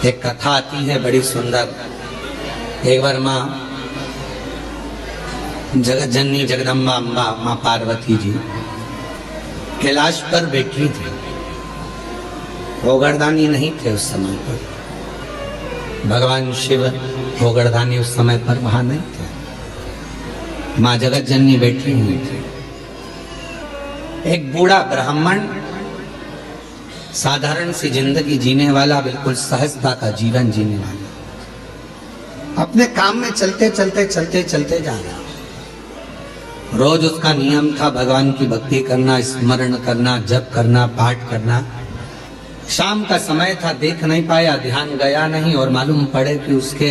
एक कथा आती है बड़ी सुंदर। एक बार माँ जगत जननी जगदम्बा अम्बा माँ पार्वती जी कैलाश पर बैठी थी। भोगरदानी नहीं थे उस समय पर। भगवान शिव भोगरदानी उस समय पर वहां नहीं थे। माँ जगत जननी बैठी हुई थी। एक बूढ़ा ब्राह्मण साधारण सी जिंदगी जीने वाला, बिल्कुल सहजता का जीवन जीने वाला, अपने काम में चलते चलते जा रहा। रोज उसका नियम था भगवान की भक्ति करना, स्मरण करना, जप करना, पाठ करना। शाम का समय था, देख नहीं पाया, ध्यान गया नहीं और मालूम पड़े कि उसके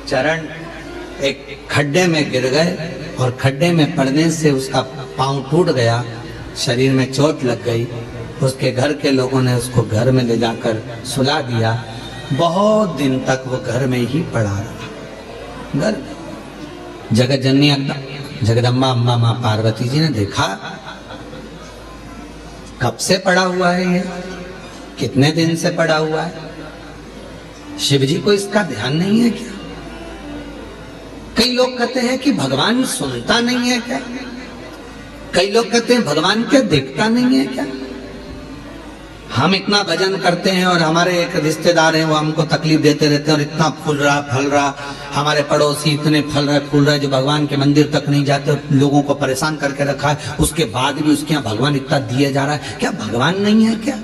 चरण एक खड्डे में गिर गए और खड्डे में पड़ने से उसका पांव टूट गया, शरीर में चोट लग गई। उसके घर के लोगों ने उसको घर में ले जाकर सुला दिया। बहुत दिन तक वो घर में ही पड़ा रहा। घर जगत जननी जगदम्बा अम्बा माँ पार्वती जी ने देखा, कब से पड़ा हुआ है ये, कितने दिन से पड़ा हुआ है, शिव जी को इसका ध्यान नहीं है क्या? कई लोग कहते हैं कि भगवान सुनता नहीं है क्या? कई लोग कहते हैं भगवान क्या देखता नहीं है क्या? हम इतना भजन करते हैं और हमारे एक रिश्तेदार हैं, वो हमको तकलीफ देते रहते हैं और इतना फूल रहा फल रहा, हमारे पड़ोसी इतने फल रहे फूल रहे जो भगवान के मंदिर तक नहीं जाते, लोगों को परेशान करके रखा है। उसके बाद भी उसके यहाँ भगवान इतना दिए जा रहा है। क्या भगवान नहीं है क्या?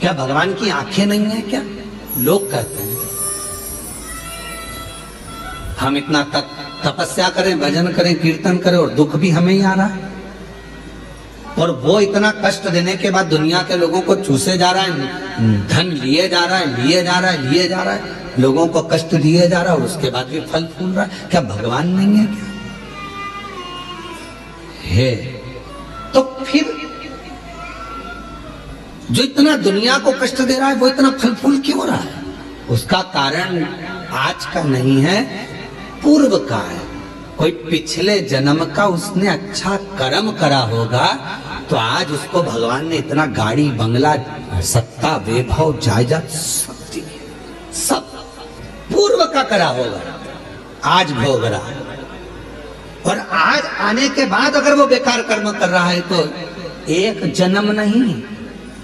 क्या भगवान की आंखें नहीं है क्या? लोग कहते हैं। हम इतना तपस्या करें, भजन करें, कीर्तन करें और दुख भी हमें ही आ रहा है। और वो इतना कष्ट देने के बाद दुनिया के लोगों को चूसे जा रहा है, धन लिए जा रहा है, लिए जा रहा है, लिए जा रहा है, लोगों को कष्ट दिए जा रहा है और उसके बाद भी फल फूल रहा है। क्या भगवान नहीं है क्या? है तो फिर जो इतना दुनिया को कष्ट दे रहा है वो इतना फल फूल क्यों रहा है? उसका कारण आज का नहीं है, पूर्व का है। कोई पिछले जन्म का उसने अच्छा कर्म करा होगा तो आज उसको भगवान ने इतना गाड़ी बंगला सत्ता वैभव जायदाद सब पूर्व का करा होगा, आज भोग रहा है। और आज आने के बाद अगर वो बेकार कर्म कर रहा है तो एक जन्म नहीं,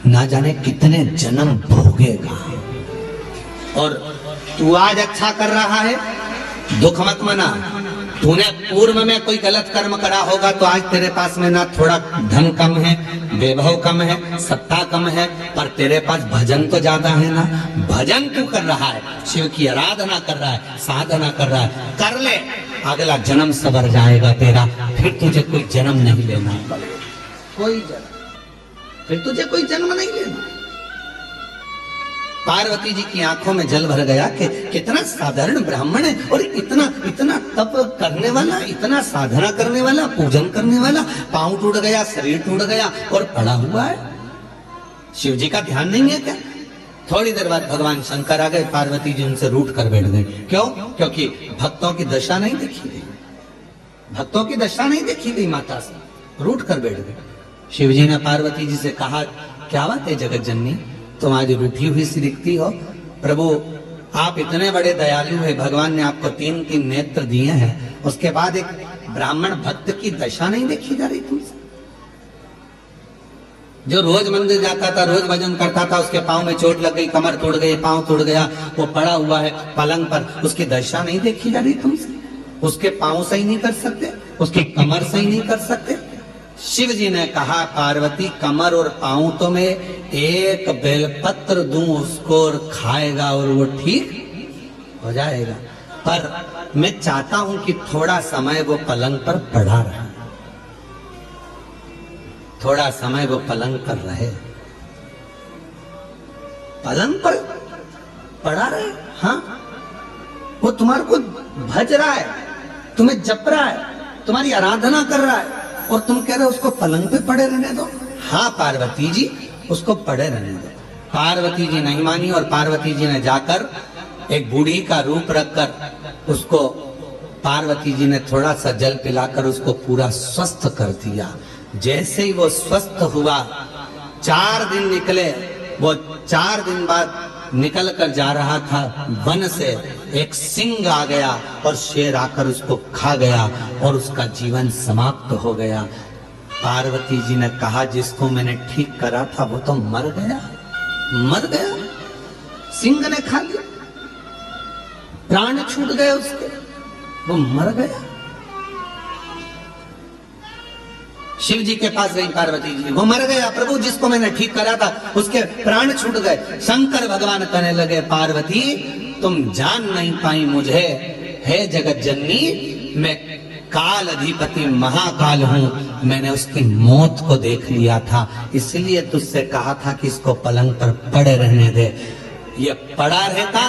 ना जाने कितने जन्म भोगेगा। और तू आज अच्छा कर रहा है, दुख मत मना। तूने पूर्व में कोई गलत कर्म करा होगा तो आज तेरे पास में ना थोड़ा धन कम है, वैभव कम है, सत्ता कम है, पर तेरे पास भजन तो ज्यादा है ना। भजन तू कर रहा है, शिव की आराधना कर रहा है, साधना कर रहा है, कर ले, अगला जन्म सवर जाएगा तेरा। फिर तुझे कोई जन्म नहीं लेना पड़ेगा, कोई जन्म, फिर तुझे कोई जन्म नहीं लेना। पार्वती जी की आंखों में जल भर गया कि कितना साधारण ब्राह्मण है और इतना इतना तप करने वाला, इतना साधना करने वाला, पूजन करने वाला, पांव टूट गया, शरीर टूट गया और पड़ा हुआ है। शिव जी का ध्यान नहीं है क्या? थोड़ी देर बाद भगवान शंकर आ गए, पार्वती जी उनसे रूठ कर बैठ गए। क्यों? क्योंकि भक्तों की दशा नहीं देखी गई, भक्तों की दशा नहीं देखी गई, माता से रूठ कर बैठ गए। शिव जी ने पार्वती जी से कहा, क्या बात है जगत जननी, तुम आज रूठी हुई सी दिखती हो। प्रभु आप इतने बड़े दयालु है, भगवान ने आपको 3 नेत्र दिए हैं, उसके बाद एक ब्राह्मण भक्त की दशा नहीं देखी जा रही तुमसे? जो रोज मंदिर जाता था, रोज भजन करता था, उसके पांव में चोट लग गई, कमर टूट गई, पांव टूट गया, वो पड़ा हुआ है पलंग पर, उसकी दशा नहीं देखी जा रही तुमसे? उसके पांव सही नहीं कर सकते, उसकी कमर सही नहीं कर सकते? शिव जी ने कहा, पार्वती कमर और पांव तो मैं एक बेलपत्र दूं उसको और खाएगा और वो ठीक हो जाएगा, पर मैं चाहता हूं कि थोड़ा समय वो पलंग पर पड़ा रहे, थोड़ा समय वो पलंग पर रहे, पलंग पर पड़ा रहे। हाँ, वो तुम्हारे को भज रहा है, तुम्हें जप रहा है, तुम्हारी आराधना कर रहा है और तुम कह रहे हो उसको पलंग पे पड़े रहने दो। हाँ पार्वती जी, उसको पड़े रहने दो। पार्वती जी नहीं मानी और पार्वती जी ने जाकर एक बूढ़ी का रूप रखकर उसको, पार्वती जी ने थोड़ा सा जल पिलाकर उसको पूरा स्वस्थ कर दिया। जैसे ही वो स्वस्थ हुआ, 4 दिन निकले, वो 4 दिन बाद निकल कर जा रहा था, वन से एक सिंह आ गया और शेर आकर उसको खा गया और उसका जीवन समाप्त हो गया। पार्वती जी ने कहा, जिसको मैंने ठीक करा था वो तो मर गया, मर गया, सिंह ने खा लिया, प्राण छूट गए उसके, वो मर गया। शिव जी के पास गई पार्वती जी, वो मर गया प्रभु, जिसको मैंने ठीक करा था उसके प्राण छूट गए। शंकर भगवान कहने लगे, पार्वती तुम जान नहीं पाई मुझे, हे जगत जननी, मैं काल अधिपति महाकाल हूं, मैंने उसकी मौत को देख लिया था, इसलिए तुझसे कहा था कि इसको पलंग पर पड़े रहने दे। ये पड़ा रहता,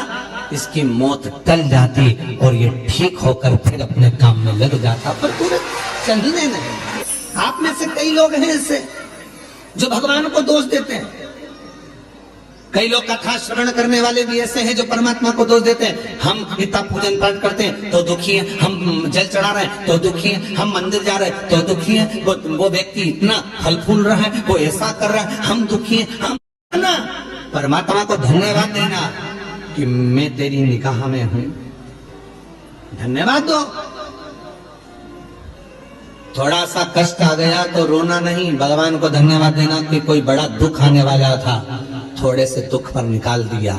इसकी मौत टल जाती और ये ठीक होकर फिर अपने काम में लग जाता, पर पूरे चलने नहीं। आप में से कई लोग हैं ऐसे जो भगवान को दोष देते हैं, कई लोग कथा श्रवण करने वाले भी ऐसे हैं जो परमात्मा को दोष देते हैं। हम गीता पूजन पाठ करते हैं तो दुखी हैं, हम जल चढ़ा रहे हैं तो दुखी हैं, हम मंदिर जा रहे हैं तो दुखी हैं, वो व्यक्ति इतना फल फूल रहा है, वो ऐसा कर रहा है, हम दुखी हैं। हम ना परमात्मा को धन्यवाद देना कि मैं तेरी निगाह में हूं, धन्यवाद दो। थोड़ा सा कष्ट आ गया तो रोना नहीं, भगवान को धन्यवाद देना कि कोई बड़ा दुख आने वाला था, थोड़े से दुख पर निकाल दिया।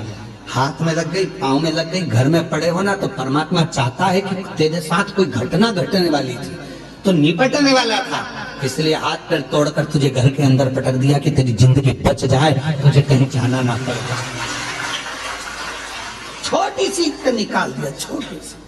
हाथ में लग गई, पांव में लग गई, घर में पड़े हो ना, तो परमात्मा चाहता है कि तेरे साथ कोई घटना घटने वाली थी तो निपटने वाला था, इसलिए हाथ पैर तोड़कर तुझे घर के अंदर पटक दिया कि तेरी जिंदगी बच जाए, तुझे कहीं जाना ना पड़े। छोटी सी निकाल दिया, छोटी सी।